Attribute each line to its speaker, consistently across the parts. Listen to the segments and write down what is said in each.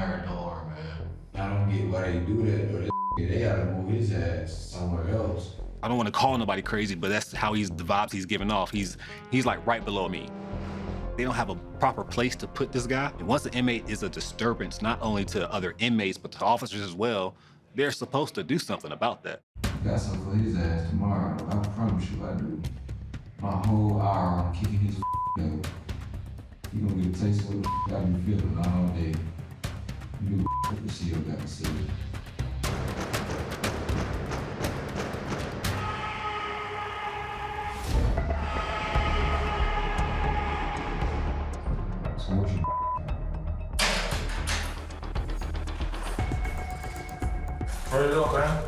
Speaker 1: fire door, man.
Speaker 2: I don't get why they do that, though. They gotta move his ass somewhere else.
Speaker 3: I don't want to call nobody crazy, but that's how the vibes he's giving off. He's like right below me. They don't have a proper place to put this guy. And once an inmate is a disturbance, not only to other inmates, but to officers as well, they're supposed to do something about that.
Speaker 2: Got something for his ass tomorrow. I promise you I do. My whole hour on kicking his ass. You gonna get a taste of what the I been feeling all day. You do what the seal got to say. So what you
Speaker 1: Turn it up, man.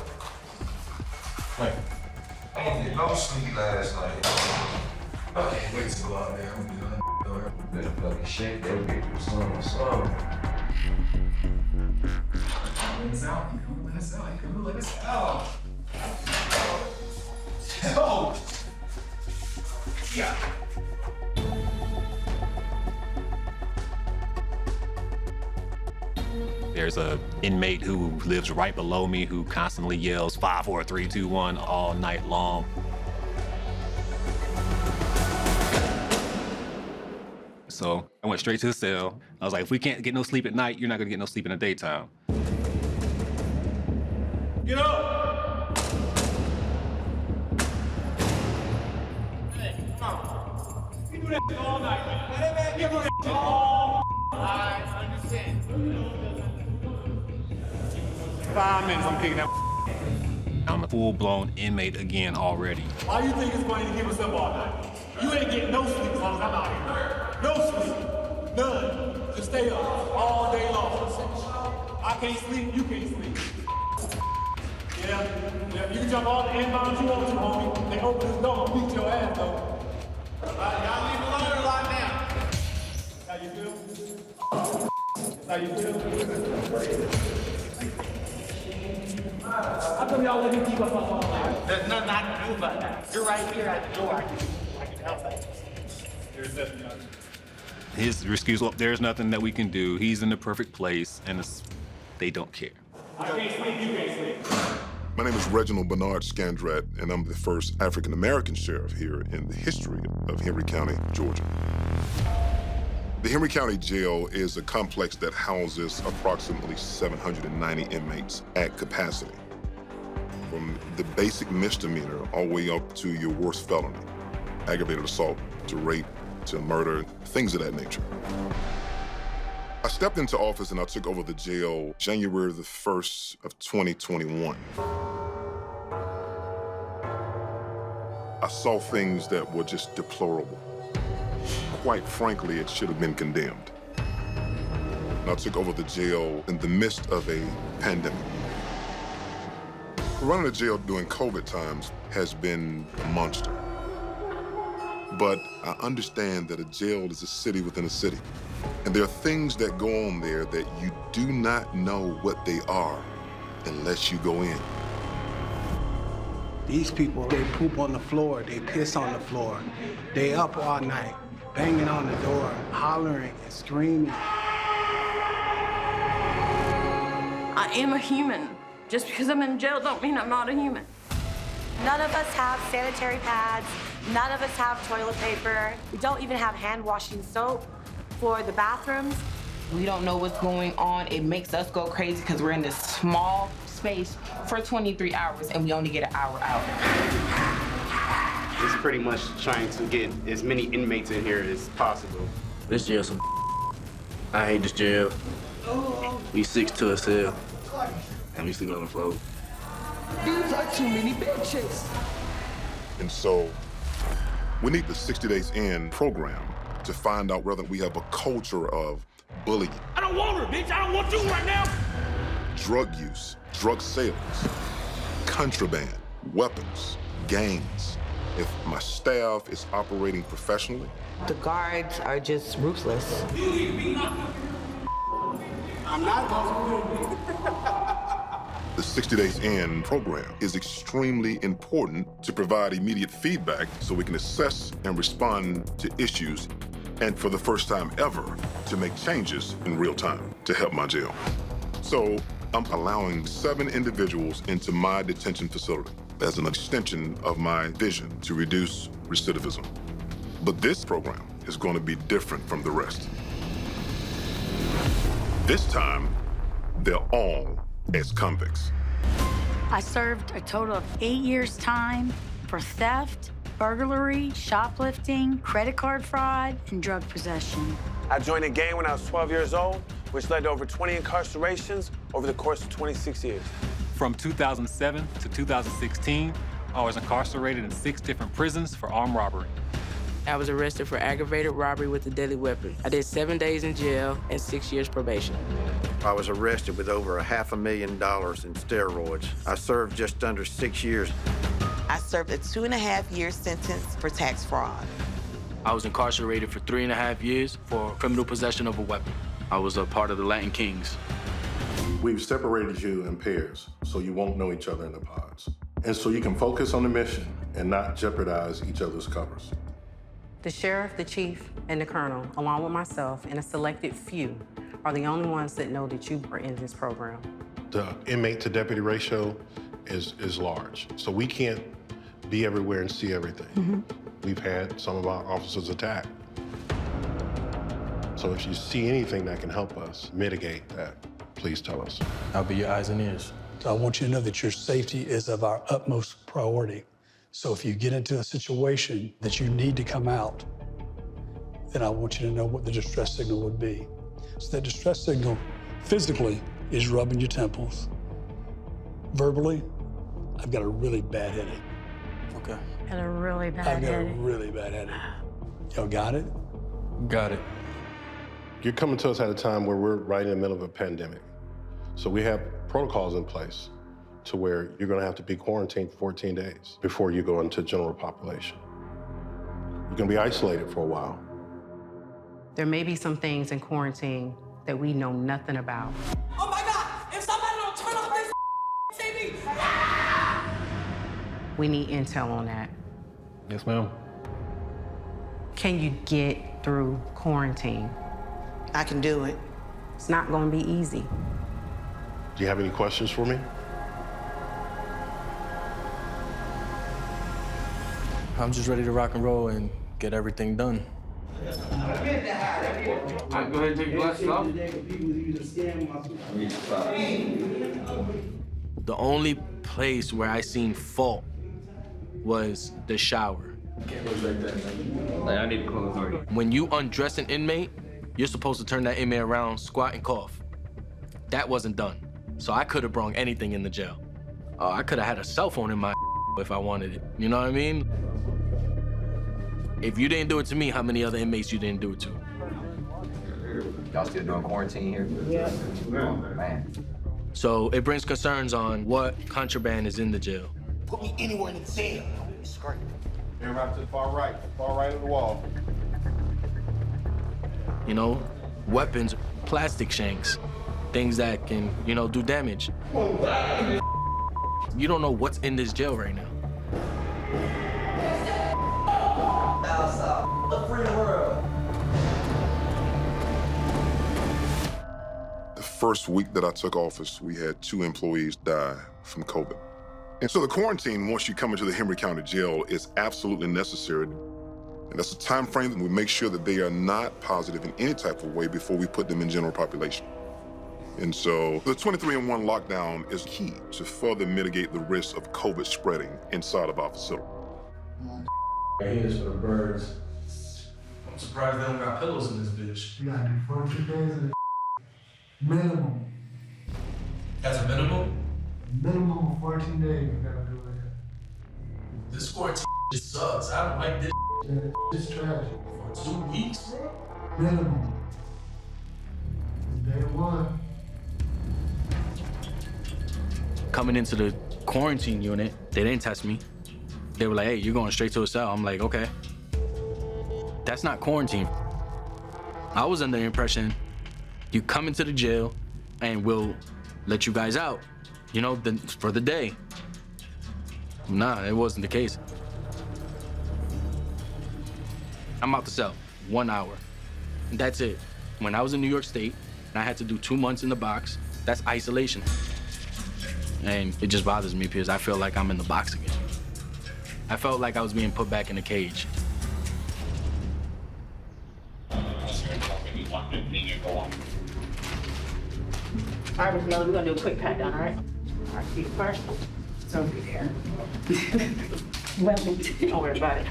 Speaker 1: Wait. I didn't get no sleep last night. I can't wait to go out there. I'm gonna do that.
Speaker 2: better fucking shake that bitch with some.
Speaker 1: Let us out. You come let us out. You come let us out. Oh. Yeah.
Speaker 3: There's a inmate who lives right below me who constantly yells 5, 4, 3, 2, 1 all night long. So I went straight to the cell. I was like, if we can't get no sleep at night, you're not gonna get no sleep in the daytime.
Speaker 1: Get up! Hey, come on. You do that all night, man. You do that all night. I understand. 5 minutes, I'm kicking that.
Speaker 3: I'm a full-blown inmate again already.
Speaker 1: Why do you think it's going to give us up all night? You ain't getting no sleep as long as I'm out here. No sleep. None. Just stay up all day long. I can't sleep, you can't sleep. Yeah, you can jump all the inbounds you want to, homie. They open this door and beat your ass, though. Y'all leave alone a lot now. How you feel? How you feel? How come y'all let me keep up all night? There's nothing I can do about that. You're right here at the door. I can help that. There's nothing I can do.
Speaker 3: His excuse, well, there's nothing that we can do. He's in the perfect place, and they don't care.
Speaker 1: I can't sleep, you can't sleep.
Speaker 4: My name is Reginald Bernard Scandrett, and I'm the first African-American sheriff here in the history of Henry County, Georgia. The Henry County Jail is a complex that houses approximately 790 inmates at capacity. From the basic misdemeanor all the way up to your worst felony, aggravated assault, to rape, to murder, things of that nature. I stepped into office and I took over the jail January the 1st of 2021. I saw things that were just deplorable. Quite frankly, it should have been condemned. And I took over the jail in the midst of a pandemic. Running a jail during COVID times has been a monster. But I understand that a jail is a city within a city. And there are things that go on there that you do not know what they are unless you go in.
Speaker 5: These people, they poop on the floor, they piss on the floor. They up all night, banging on the door, hollering and screaming.
Speaker 6: I am a human. Just because I'm in jail don't mean I'm not a human.
Speaker 7: None of us have sanitary pads. None of us have toilet paper. We don't even have hand washing soap for the bathrooms.
Speaker 8: We don't know what's going on. It makes us go crazy because we're in this small space for 23 hours and we only get an hour out.
Speaker 9: It's pretty much trying to get as many inmates in here as possible.
Speaker 10: This jail some I hate this jail. We 6 to a cell and we sleep on the floor.
Speaker 5: These are too many bitches.
Speaker 4: And so we need the 60 Days In program to find out whether we have a culture of bullying.
Speaker 1: I don't want her, bitch. I don't want you right now.
Speaker 4: Drug use, drug sales, contraband, weapons, gangs. If my staff is operating professionally,
Speaker 8: The guards are just ruthless.
Speaker 1: I'm not going
Speaker 4: the 60 Days In program is extremely important to provide immediate feedback so we can assess and respond to issues and for the first time ever, to make changes in real time to help my jail. So I'm allowing 7 individuals into my detention facility as an extension of my vision to reduce recidivism. But this program is going to be different from the rest. This time, they're all ex-convicts.
Speaker 11: I served a total of 8 years' time for theft, burglary, shoplifting, credit card fraud, and drug possession.
Speaker 5: I joined a gang when I was 12 years old, which led to over 20 incarcerations over the course of 26 years.
Speaker 3: From 2007 to 2016, I was incarcerated in 6 different prisons for armed robbery.
Speaker 8: I was arrested for aggravated robbery with a deadly weapon. I did 7 days in jail and 6 years probation.
Speaker 12: I was arrested with over $500,000 in steroids. I served just under 6 years.
Speaker 13: I served a 2.5-year sentence for tax fraud.
Speaker 10: I was incarcerated for 3.5 years for criminal possession of a weapon. I was a part of the Latin Kings.
Speaker 14: We've separated you in pairs so you won't know each other in the pods. And so you can focus on the mission and not jeopardize each other's covers.
Speaker 15: The sheriff, the chief, and the colonel, along with myself and a selected few, are the only ones that know that you are in this program.
Speaker 14: The inmate to deputy ratio is large, so we can't be everywhere and see everything. We've had some of our officers attacked. So if you see anything that can help us mitigate that, please tell us.
Speaker 10: I'll be your eyes and ears.
Speaker 16: I want you to know that your safety is of our utmost priority. So if you get into a situation that you need to come out, then I want you to know what the distress signal would be. So that distress signal physically is rubbing your temples. Verbally, I've got a really bad headache.
Speaker 10: Okay.
Speaker 11: Got a really bad
Speaker 16: I've got a
Speaker 11: headache.
Speaker 16: really bad headache. Y'all got it?
Speaker 10: Got it.
Speaker 14: You're coming to us at a time where we're right in the middle of a pandemic. So we have protocols in place to where you're gonna have to be quarantined for 14 days before you go into general population. You're gonna be isolated for a while.
Speaker 15: There may be some things in quarantine that we know nothing about.
Speaker 17: Oh my God! If somebody don't turn off this TV!
Speaker 15: We need intel on that.
Speaker 10: Yes, ma'am.
Speaker 15: Can you get through quarantine?
Speaker 13: I can do it.
Speaker 15: It's not going to be easy.
Speaker 14: Do you have any questions for me?
Speaker 10: I'm just ready to rock and roll and get everything done.
Speaker 17: All right, go ahead and take your glasses off.
Speaker 10: The only place where I seen fault was the shower.
Speaker 17: I need to call authority.
Speaker 10: When you undress an inmate, you're supposed to turn that inmate around, squat, and cough. That wasn't done. So I could have brought anything in the jail. I could have had a cell phone in my if I wanted it. You know what I mean? If you didn't do it to me, how many other inmates you didn't do it to?
Speaker 18: Y'all still doing quarantine here?
Speaker 17: Yeah.
Speaker 18: Man.
Speaker 10: So it brings concerns on what contraband is in the jail.
Speaker 17: Put me anywhere in the cell. It's great.
Speaker 14: Here, right to the far right of the wall.
Speaker 10: You know, weapons, plastic shanks, things that can, do damage. You don't know what's in this jail right now.
Speaker 17: The free world.
Speaker 4: The first week that I took office, we had 2 employees die from COVID. And so the quarantine, once you come into the Henry County Jail, is absolutely necessary. And that's a time frame that we make sure that they are not positive in any type of way before we put them in general population. And so the 23-in-1 lockdown is key to further mitigate the risk of COVID spreading inside of our facility.
Speaker 10: Here's for the birds. I'm surprised they don't got pillows in this bitch.
Speaker 19: You gotta do 14 days of the minimum.
Speaker 10: That's a minimum?
Speaker 19: Minimum of 14 days you gotta do it.
Speaker 10: This quarantine just sucks. I don't like this.
Speaker 19: Yeah, it's trash.
Speaker 10: For 2 weeks?
Speaker 19: Minimum. Day 1.
Speaker 10: Coming into the quarantine unit, they didn't test me. They were like, hey, you're going straight to a cell. I'm like, okay. That's not quarantine. I was under the impression you come into the jail and we'll let you guys out, for the day. Nah, it wasn't the case. I'm out the cell. 1 hour. That's it. When I was in New York State, and I had to do 2 months in the box, that's isolation. And it just bothers me because I feel like I'm in the box again. I felt like I was being put back in a cage.
Speaker 8: All right, Miss Miller, we're gonna do a quick pat down, all right? All right, feet first. It's over here. Well, don't worry about it.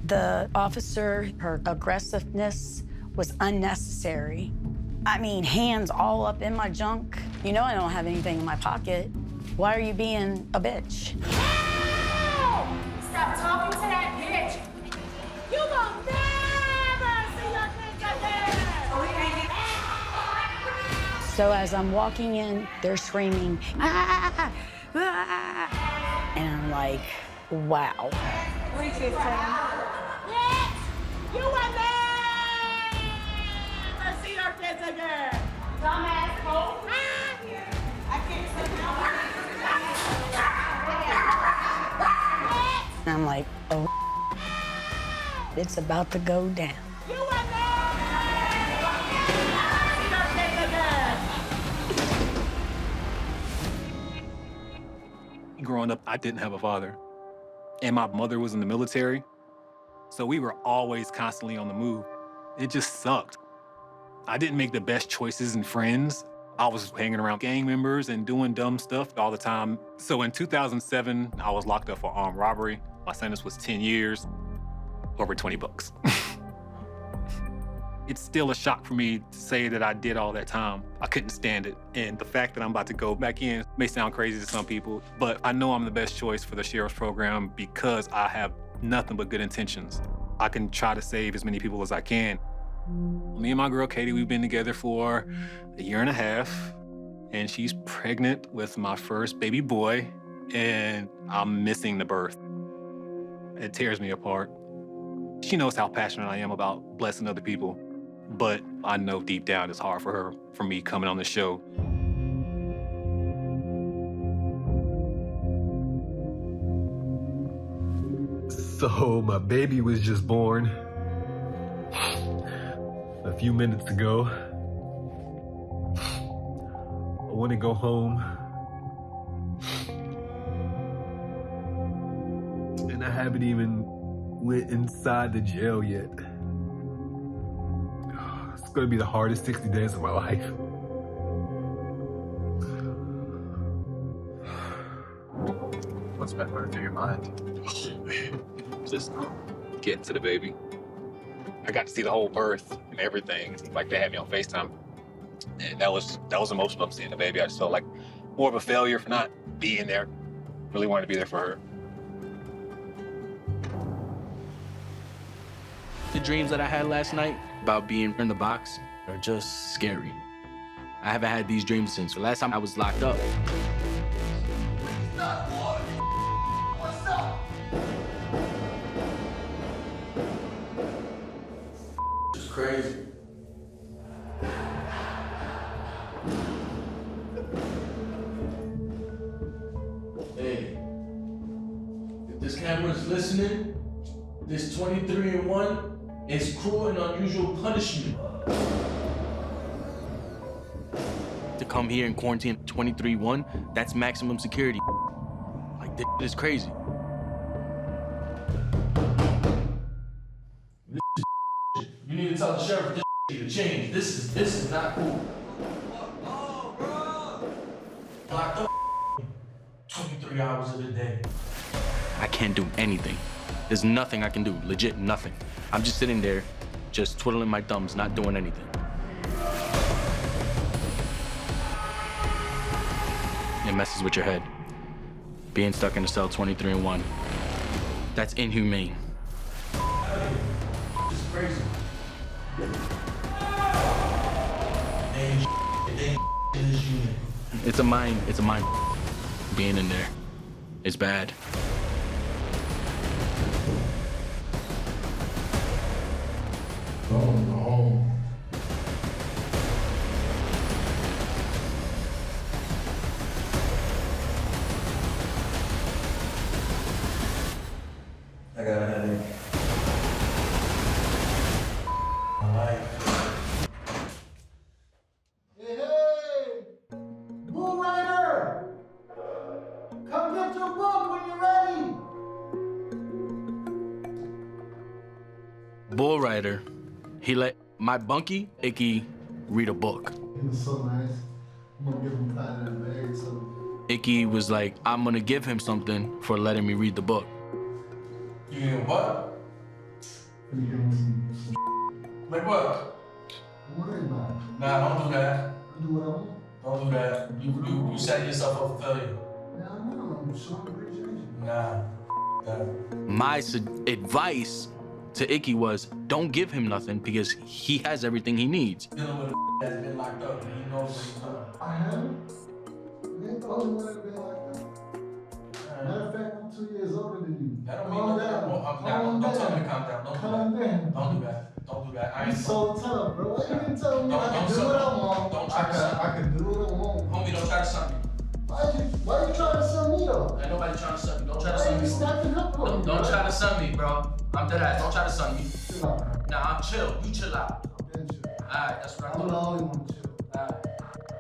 Speaker 11: The officer, her aggressiveness was unnecessary. I mean, hands all up in my junk. You know I don't have anything in my pocket. Why are you being a bitch?
Speaker 20: Stop talking to that bitch. You gon' never see your bitch again.
Speaker 11: So as I'm walking in, they're screaming, ah, ah, and I'm like, wow.
Speaker 20: Bitch, you will never see your kids again. Dumbass hoe. I can't
Speaker 11: And I'm like, oh, it's about to go down.
Speaker 20: You will never see your kids again.
Speaker 3: Growing up, I didn't have a father. And my mother was in the military. So we were always constantly on the move. It just sucked. I didn't make the best choices in friends. I was hanging around gang members and doing dumb stuff all the time. So in 2007, I was locked up for armed robbery. My sentence was 10 years, over 20 bucks. It's still a shock for me to say that I did all that time. I couldn't stand it. And the fact that I'm about to go back in may sound crazy to some people, but I know I'm the best choice for the sheriff's program because I have nothing but good intentions. I can try to save as many people as I can. Me and my girl, Katie, we've been together for 1.5 years, and she's pregnant with my first baby boy, and I'm missing the birth. It tears me apart. She knows how passionate I am about blessing other people, but I know deep down it's hard for her, for me coming on the show.
Speaker 21: So my baby was just born a few minutes ago. I want to go home. And I haven't even went inside the jail yet. It's gonna be the hardest 60 days of my life.
Speaker 3: What's been running through your mind? Just getting to the baby. I got to see the whole birth and everything. Like they had me on FaceTime. And that was emotional, seeing the baby. I just felt like more of a failure for not being there. Really wanted to be there for her.
Speaker 10: The dreams that I had last night about being in the box are just scary. I haven't had these dreams since the last time I was locked up.
Speaker 20: What's up?
Speaker 10: It's crazy. Hey, if this camera's listening, this 23-1 is cruel and unusual punishment. To come here and quarantine 23-1, that's maximum security. Like, this is crazy. You need to tell the sheriff this to change. This is not cool. Locked up 23 hours of the day. I can't do anything. There's nothing I can do, legit nothing. I'm just sitting there, just twiddling my thumbs, not doing anything. It messes with your head. Being stuck in a cell 23-1, that's inhumane. This is crazy. It's a mind being in there. It's bad.
Speaker 21: Home. got a headache. Alright.
Speaker 19: Hey! Bull Rider! Come get your book when you're ready!
Speaker 10: Bull Rider, he let my Bunkie, Icky, read a book.
Speaker 19: He was so nice. I'm gonna give him time in the bag, so.
Speaker 10: Icky was like, I'm gonna give him something for letting me read the book.
Speaker 21: You give him what?
Speaker 19: I'm gonna give him some
Speaker 21: Like what?
Speaker 19: Don't worry about it.
Speaker 21: Nah, don't do that.
Speaker 19: I'll do what I want.
Speaker 21: Don't do that. You set yourself up for failure.
Speaker 19: Yeah, I know. I'm showing appreciation.
Speaker 21: Nah, that.
Speaker 10: My advice to Icky was, don't give him nothing because he has everything he needs.
Speaker 21: Dealing with a that's been locked up and he knows what he's doing.
Speaker 19: I haven't. You ain't the only one that's been like that. Matter of fact, I'm 2 years older than you.
Speaker 21: That don't mean nothing. Don't tell me to calm down.
Speaker 19: Calm down.
Speaker 21: Don't do that. Don't do that. I
Speaker 19: You
Speaker 21: ain't
Speaker 19: so tough, bro. Why you didn't tell me I can do what I want?
Speaker 21: Don't try to sum
Speaker 19: I can do what I want.
Speaker 21: Homie, don't try to sum me.
Speaker 19: Why you trying to sum me though?
Speaker 21: Ain't nobody trying to sum me. Don't try to
Speaker 19: Why
Speaker 21: sum
Speaker 19: you
Speaker 21: me.
Speaker 19: snapping up on me?
Speaker 21: Don't try to sum me, bro. I'm dead ass. Don't try to sum me.
Speaker 19: Chill out, bro.
Speaker 21: Nah, I'm chill. You chill out.
Speaker 19: I'm chill.
Speaker 21: Alright, that's what I
Speaker 19: I'm the
Speaker 21: thought.
Speaker 19: only one chill.
Speaker 21: Alright.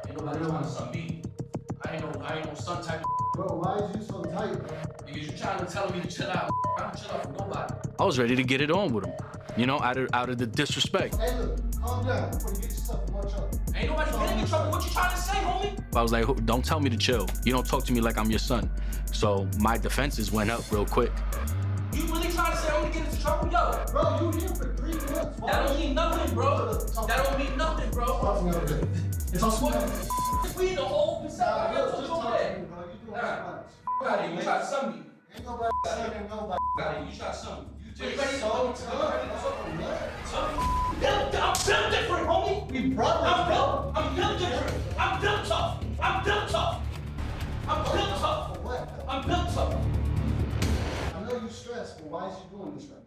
Speaker 21: Ain't nobody trying to sum me. I ain't no son type of
Speaker 19: Bro, why is you so tight, bro?
Speaker 21: because you trying to tell me to chill out. I don't chill out for nobody.
Speaker 10: I was ready to get it on with him, you know, out of the disrespect.
Speaker 19: Hey, look, calm down before you get yourself in more trouble.
Speaker 21: Ain't nobody getting in trouble. What you trying to say, homie?
Speaker 10: I was like, don't tell me to chill. You don't talk to me like I'm your son. So my defenses went up real quick.
Speaker 21: You really trying to say I'm gonna get into trouble? Yo.
Speaker 19: Bro, you here for 3 months.
Speaker 21: That don't mean nothing, bro. That don't mean nothing, bro.
Speaker 19: Talk to me over there.
Speaker 21: It's on what? We in the whole percent.
Speaker 19: Nah,
Speaker 21: I
Speaker 19: look,
Speaker 21: got
Speaker 19: just
Speaker 21: to over
Speaker 19: talk to
Speaker 21: there.
Speaker 19: me, bro. You doing too much.
Speaker 21: Got it. You try to sum me.
Speaker 19: Ain't nobody saying nobody.
Speaker 21: Got it. You try to sum me.
Speaker 19: You just so tough.
Speaker 21: I'm built different, homie.
Speaker 19: We brothers.
Speaker 21: I'm built different. I'm built tough. I'm built tough. I'm built tough.
Speaker 19: For what?
Speaker 21: I'm built tough.
Speaker 19: I know you stressed, but why is you doing this right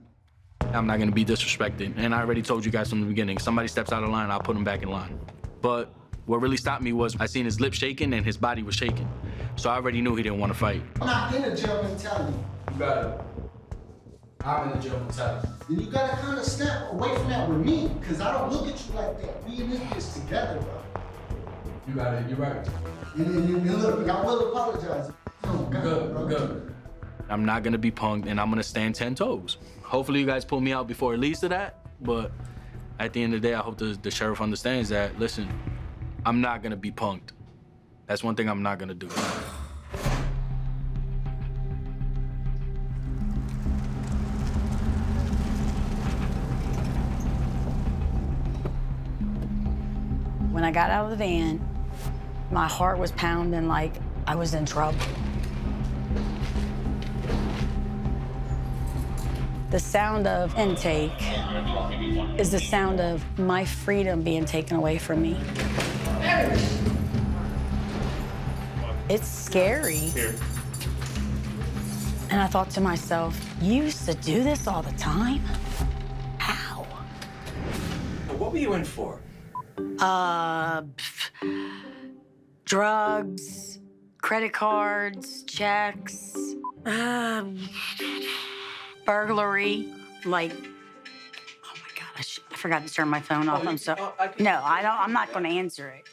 Speaker 19: now?
Speaker 10: I'm not gonna be disrespected. And I already told you guys from the beginning, somebody steps out of line, I'll put him back in line. But what really stopped me was I seen his lips shaking and his body was shaking. So I already knew he didn't want to fight.
Speaker 19: I'm not in a jail mentality.
Speaker 21: You got it. I'm in the jail mentality.
Speaker 19: Then you gotta kind of step away from that with me, because I don't look at you like that. We in this together, bro.
Speaker 21: You got it. You're right.
Speaker 19: And look, I will apologize. No,
Speaker 21: Good. We're good.
Speaker 10: I'm not gonna be punked and I'm gonna stand 10 toes. Hopefully you guys pull me out before it leads to that, but at the end of the day, I hope the sheriff understands that, listen, I'm not gonna be punked. That's one thing I'm not gonna do.
Speaker 11: When I got out of the van, my heart was pounding like I was in trouble. The sound of intake is the sound of my freedom being taken away from me. It's scary. And I thought to myself, you used to do this all the time? How?
Speaker 21: What were you in for?
Speaker 11: Drugs, credit cards, checks, burglary, like, oh my God, I forgot to turn my phone off. I'm I'm not gonna answer it.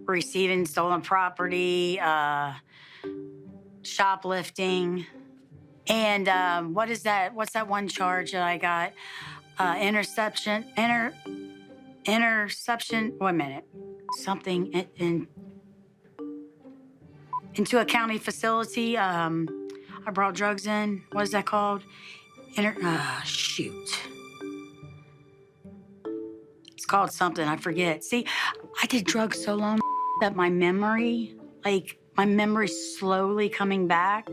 Speaker 11: Receiving stolen property, shoplifting, and what's that one charge that I got? Interception, wait a minute, something into a county facility. I brought drugs in. What is that called? Shoot. It's called something, I forget. See, I did drugs so long that my memory's slowly coming back.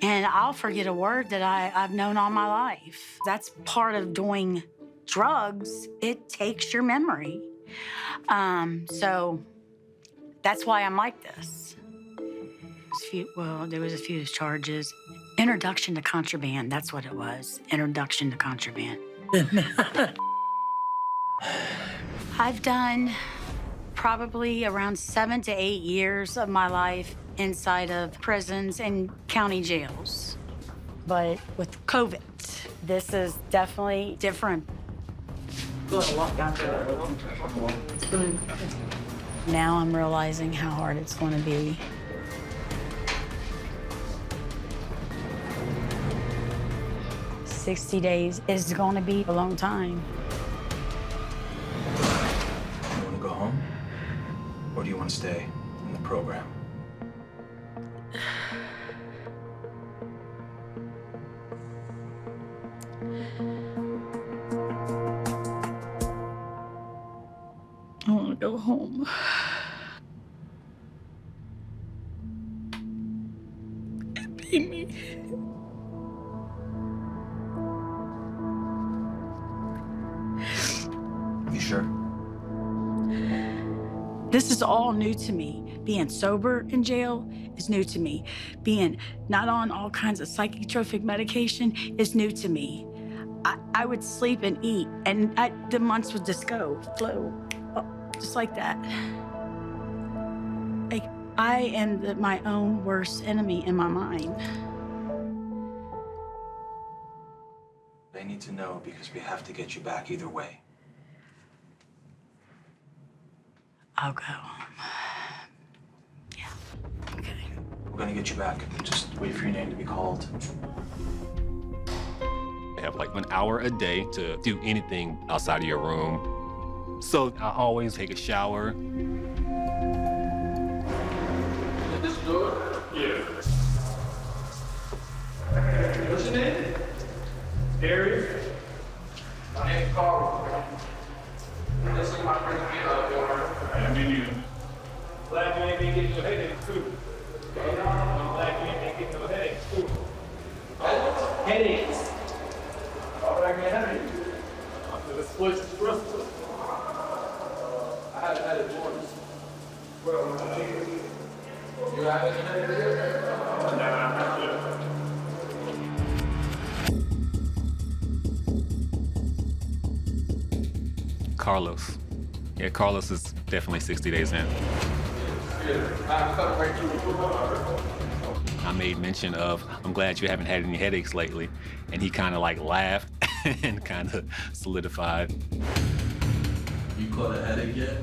Speaker 11: And I'll forget a word that I've known all my life. That's part of doing drugs. It takes your memory. So that's why I'm like this. There was a few charges. Introduction to contraband, that's what it was. Introduction to contraband. I've done probably around 7 to 8 years of my life inside of prisons and county jails. But with COVID, this is definitely different. Now I'm realizing how hard it's going to be. "60 days is going to be a long time."
Speaker 10: You want to go home? Or do you want to stay in the program?
Speaker 11: I want to go home. And be me.
Speaker 10: You sure?
Speaker 11: This is all new to me. Being sober in jail is new to me. Being not on all kinds of psychotropic medication is new to me. I would sleep and eat, and the months would just go, flow, just like that. Like, I am my own worst enemy in my mind.
Speaker 10: They need to know because we have to get you back either way.
Speaker 11: I'll go. Yeah. Okay.
Speaker 10: We're gonna get you back. Just wait for your name to be called.
Speaker 3: They have like 1 hour a day to do anything outside of your room. So I always take a shower.
Speaker 1: This door? Yeah. What's your name? Darius. My name's Carl. This is my friend Bill. I mean you. Glad you ain't been getting your headaches too. I'm glad you ain't been getting your headaches too. Headaches. All right, man. This place is stressful. I haven't had it once. Well, you haven't had it yet? Nah, not yet.
Speaker 3: Carlos. Yeah, Carlos is definitely 60 days in. I made mention of, I'm glad you haven't had any headaches lately. And he kind of like laughed and kind of solidified.
Speaker 10: You caught a headache yet?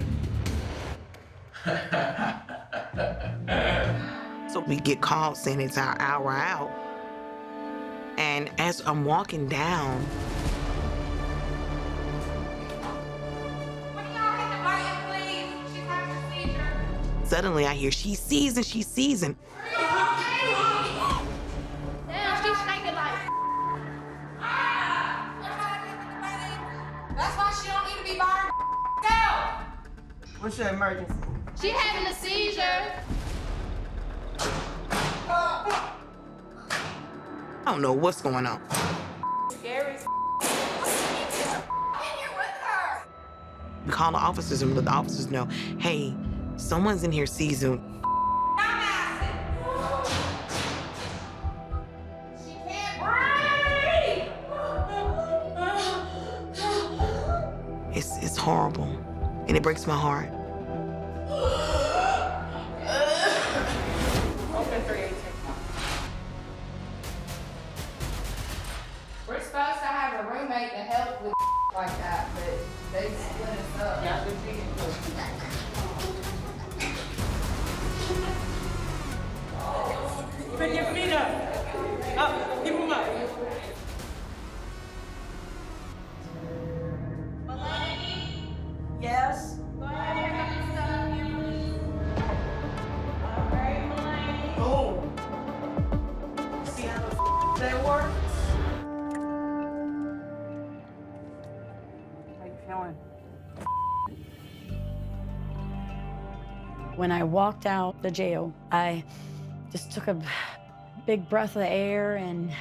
Speaker 13: So we get called saying it's our hour out. And as I'm walking down, suddenly I hear, "She's seasoned, she's seasoned."
Speaker 20: Damn, she's shaking like. That's why she don't need to be by herself.
Speaker 13: What's your emergency?
Speaker 20: She having a seizure.
Speaker 13: I don't know what's going on.
Speaker 20: Scary.
Speaker 13: We call the officers and let the officers know, "Hey, someone's in here seasoned."
Speaker 20: She can't breathe.
Speaker 13: It's horrible, and it breaks my heart.
Speaker 20: Open 318. We're supposed to have a roommate to help with like that, but they split us up. Yeah,
Speaker 21: Put your feet up. Up, keep them up.
Speaker 11: Yes?
Speaker 21: Oh.
Speaker 11: See how that works? How you feeling? When I walked out the jail, I just took a big breath of air and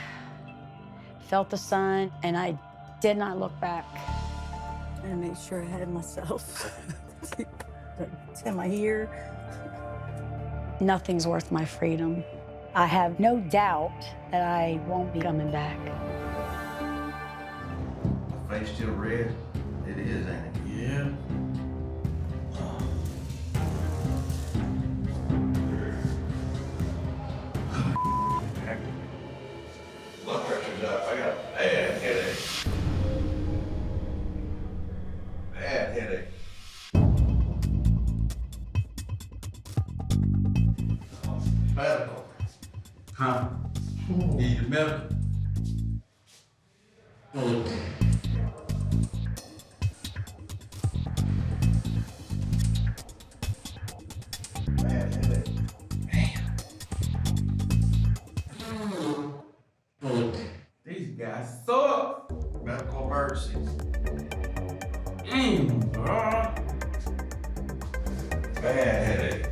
Speaker 11: felt the sun, and I did not look back. I made sure I had myself in my ear. Nothing's worth my freedom. I have no doubt that I won't be coming back.
Speaker 2: My face still red? It is, ain't it?
Speaker 10: Yeah.
Speaker 2: What?
Speaker 17: Huh? Need your milk? These guys suck.
Speaker 2: Medical emergencies.
Speaker 17: Bro.
Speaker 2: Bad headache.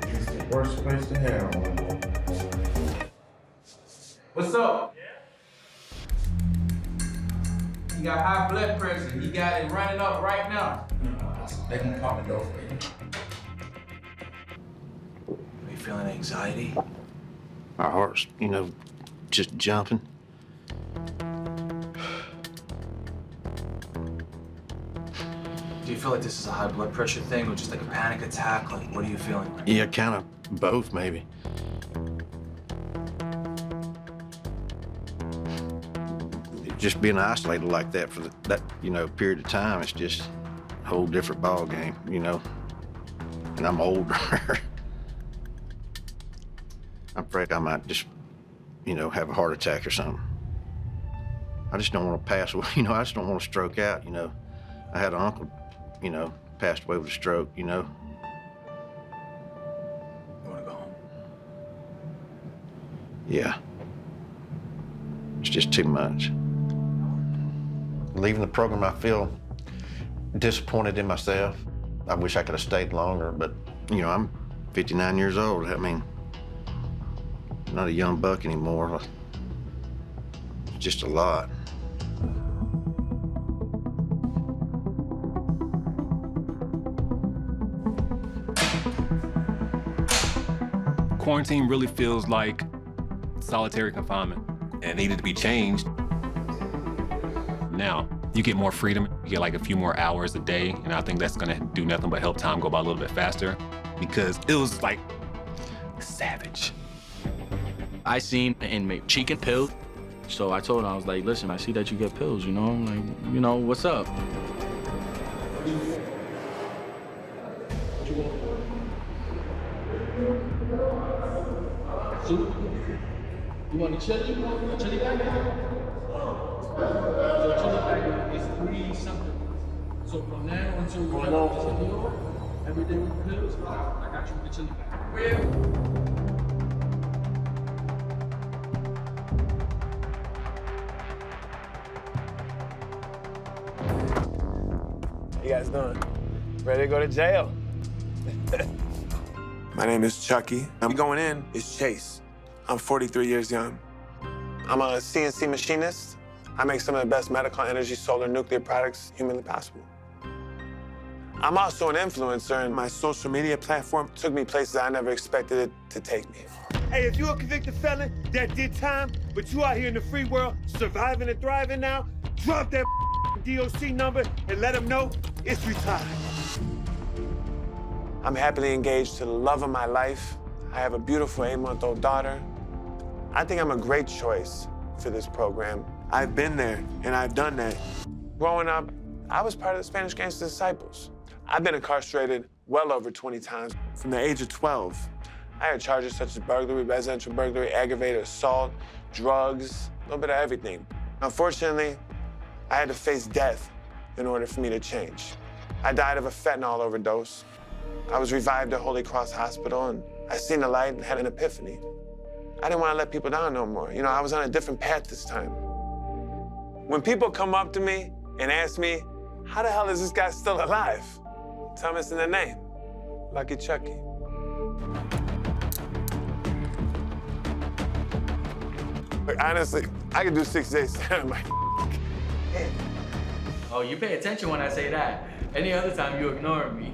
Speaker 2: It's the worst place to have one.
Speaker 17: What's up? He got high blood pressure. He got it running up right now. They can pop the door for you.
Speaker 12: Are you feeling anxiety? My heart's, just jumping.
Speaker 10: Do you feel like this is a high blood pressure thing or just like a panic attack? Like, what are you feeling?
Speaker 12: Yeah, kind of both, maybe. Just being isolated like that for that period of time, it's just a whole different ball game, And I'm older. I'm afraid I might just, have a heart attack or something. I just don't want to pass away, I just don't want to stroke out, I had an uncle, passed away with a stroke,
Speaker 10: You want to go home?
Speaker 12: Yeah. It's just too much. Leaving the program, I feel disappointed in myself. I wish I could have stayed longer, but, I'm 59 years old. I mean, I'm not a young buck anymore. It's just a lot.
Speaker 3: Quarantine really feels like solitary confinement and needed to be changed. Now, you get more freedom, you get like a few more hours a day, and I think that's gonna do nothing but help time go by a little bit faster because it was like savage.
Speaker 10: I seen an inmate cheeking pills, so I told him, I was like, listen, I see that you get pills, like, what's up?
Speaker 17: Soup? You want the chili? Chili packet? So chili packet is 3 something. So from now until we have the chili over, every day with the pills, I got you with the chili packet. Where?
Speaker 6: How you guys doing? Ready to go to jail? My name is Chucky. I'm going in is Chase. I'm 43 years young. I'm a CNC machinist. I make some of the best medical energy, solar, nuclear products humanly possible. I'm also an influencer, and my social media platform took me places I never expected it to take me.
Speaker 22: Hey, if you're a convicted felon that did time, but you out here in the free world, surviving and thriving now, drop that DOC number and let them know it's retired.
Speaker 6: I'm happily engaged to the love of my life. I have a beautiful 8-month-old daughter. I think I'm a great choice for this program. I've been there and I've done that. Growing up, I was part of the Spanish Gangster Disciples. I've been incarcerated well over 20 times. From the age of 12, I had charges such as burglary, residential burglary, aggravated assault, drugs, a little bit of everything. Unfortunately, I had to face death in order for me to change. I died of a fentanyl overdose. I was revived at Holy Cross Hospital, and I seen the light and had an epiphany. I didn't want to let people down no more. I was on a different path this time. When people come up to me and ask me, how the hell is this guy still alive? Tell them it's in the name, Lucky Chucky. Like, honestly, I could do 6 days on my head.
Speaker 10: Oh, you pay attention when I say that. Any other time, you ignore me.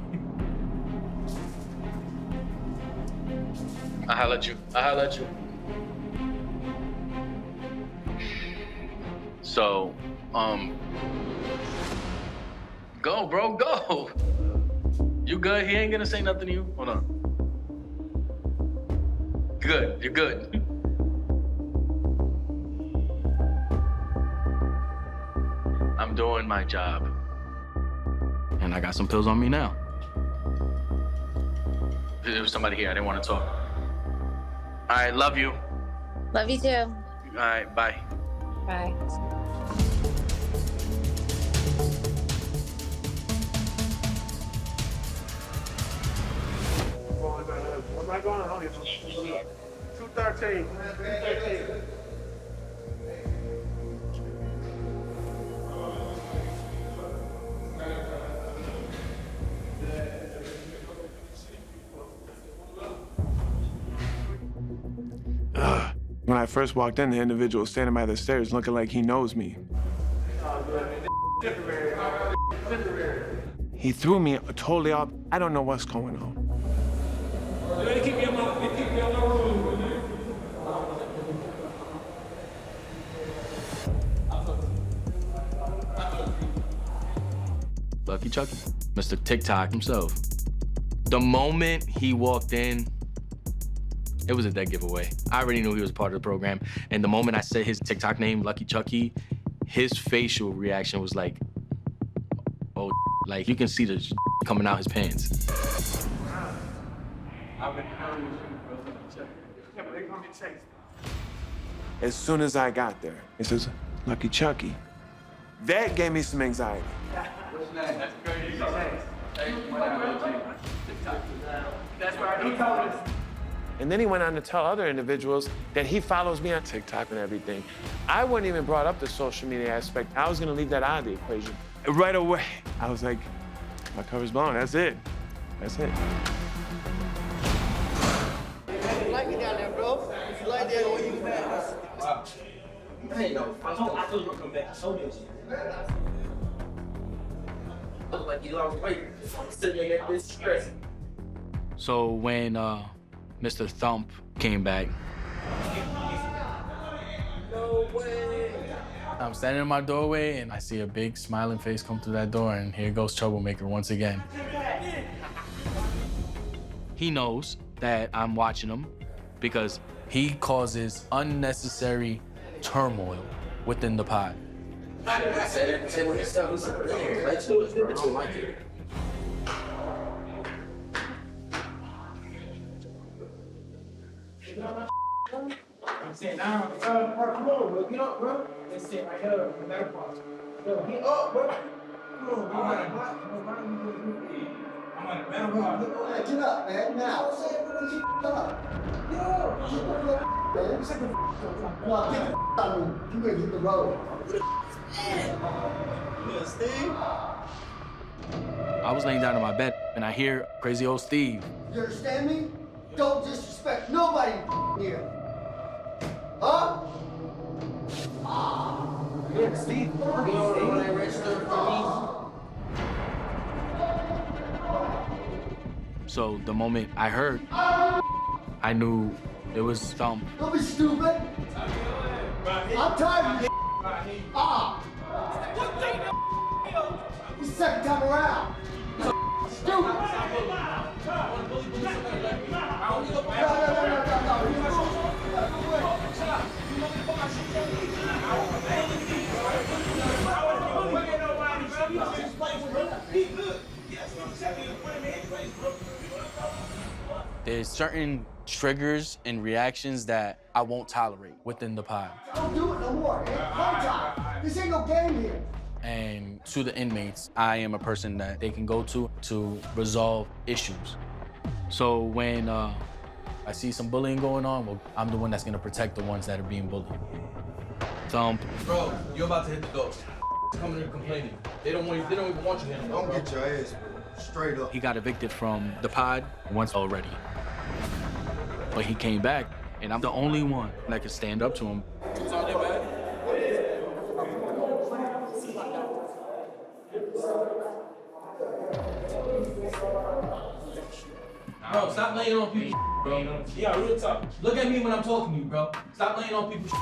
Speaker 10: I holla at you. So, go, bro, go. You good? He ain't gonna say nothing to you? Hold on. Good, you're good. I'm doing my job. And I got some pills on me now. There was somebody here, I didn't want to talk. All right, love you.
Speaker 7: Love you too.
Speaker 10: All right, bye.
Speaker 7: Bye.
Speaker 22: What am I going on? 213. 213. When I first walked in, the individual was standing by the stairs looking like he knows me. He threw me totally off. I don't know what's going on.
Speaker 10: Lucky Chucky, Mr. TikTok himself. The moment he walked in, it was a dead giveaway. I already knew he was part of the program. And the moment I said his TikTok name, Lucky Chucky, his facial reaction was like, oh, like you can see the coming out his pants.
Speaker 6: As soon as I got there, it says, Lucky Chucky. That gave me some anxiety.
Speaker 17: What's next? That's crazy. That's where I know.
Speaker 6: And then he went on to tell other individuals that he follows me on TikTok and everything. I wouldn't even brought up the social media aspect. I was gonna leave that out of the equation. Right away, I was like, my cover's blown, that's it. That's it.
Speaker 21: You like it down there, bro. If you like that, what you fast? Wow. Hey, no, I told you to come back. I told you. I look like you lost weight. Sitting there at this stress.
Speaker 10: So when Mr. Thump came back,
Speaker 21: No way.
Speaker 10: I'm standing in my doorway and I see a big smiling face come through that door, and here goes Troublemaker once again. He knows that I'm watching him because he causes unnecessary turmoil within the pod.
Speaker 21: I said it. Say what stuff was there. Let's do it. I don't like it. I'm saying now, come on, bro. Get up, bro. Let's sit right here. The better part. Yo, get up, bro. Come on, bro. I'm on the better part. Get up, man. Now. Get up. Yo, get the out of me. You gonna hit the road. Steve?
Speaker 10: I was laying down in my bed and I hear crazy old Steve.
Speaker 21: You understand me? Don't disrespect nobody here. Huh? Yeah, Steve. You know when I registered for
Speaker 10: So the moment I heard, I knew it was Thump.
Speaker 21: Don't be stupid. I'm tired of you. The second time around. Stupid.
Speaker 10: There's certain triggers and reactions that I won't tolerate within the pod.
Speaker 21: Don't do it no more. It's fun time. This ain't no game here.
Speaker 10: And to the inmates, I am a person that they can go to resolve issues. So when I see some bullying going on, well, I'm the one that's gonna protect the ones that are being bullied. Thump.
Speaker 17: Bro, you're about to hit the ghost. Coming here complaining. They don't even want you here.
Speaker 21: Don't get your ass straight up.
Speaker 10: He got evicted from the pod once already. But he came back, and I'm the only one that can stand up to him.
Speaker 17: What's on there, man? Bro, stop laying on people, bro. Yeah, real talk. Look at me when I'm talking to you, bro. Stop laying on people.